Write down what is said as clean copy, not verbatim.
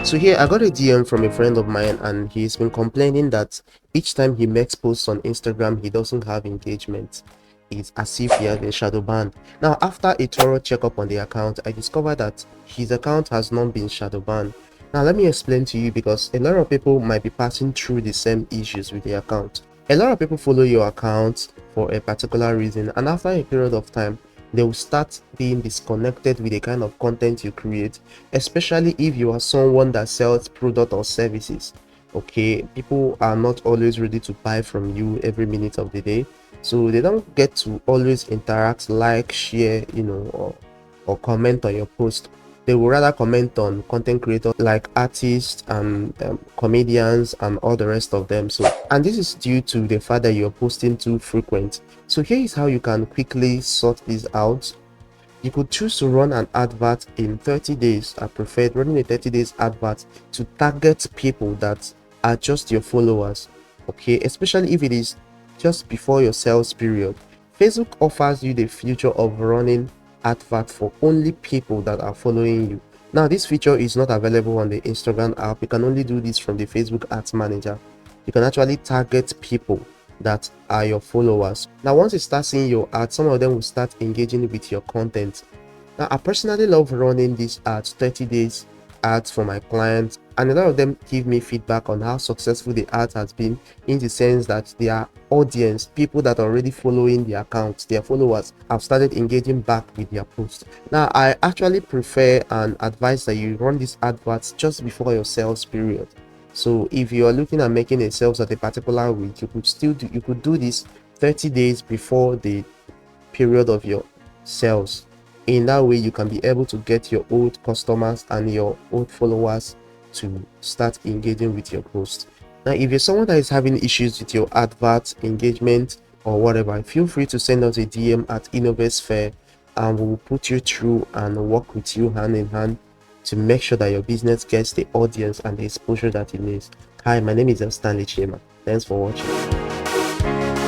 So here I got a DM from a friend of mine, and he's been complaining that each time he makes posts on Instagram, he doesn't have engagement. It's as if he has been shadow banned. Now, after a thorough checkup on the account, I discovered that his account has not been shadow banned. Now, let me explain to you, because a lot of people might be passing through the same issues with the account. A lot of people follow your account for a particular reason, and after a period of time, they will start being disconnected with the kind of content you create, especially if you are someone that sells product or services. Okay, people are not always ready to buy from you every minute of the day, so they don't get to always interact, like, share, or comment on your post. They will rather comment on content creators like artists and comedians and all the rest of them. So, and this is due to the fact that you're posting too frequent. So here is how you can quickly sort this out. You could choose to run an advert in 30 days. I prefer running a 30 days advert to target people that are just your followers. Okay, especially if it is just before your sales period. Facebook offers you the feature of running advert for only people that are following you. Now, this feature is not available on the Instagram app. You can only do this from the Facebook Ads Manager. You can actually target people that are your followers. Now, once you start seeing your ads, some of them will start engaging with your content. Now, I personally love running these ads, 30 days ads, for my clients, and a lot of them give me feedback on how successful the ads has been, in the sense that their audience, people that are already following the accounts, their followers, have started engaging back with their posts. Now, I actually prefer and advise that you run these adverts just before your sales period. So if you are looking at making a sales at a particular week, you could do this 30 days before the period of your sales. In that way, you can be able to get your old customers and your old followers to start engaging with your post. Now, if you're someone that is having issues with your advert engagement or whatever, feel free to send us a DM at InnovestFair, and we'll put you through and work with you hand in hand to make sure that your business gets the audience and the exposure that it needs. Hi, my name is Stanley Chema. Thanks for watching.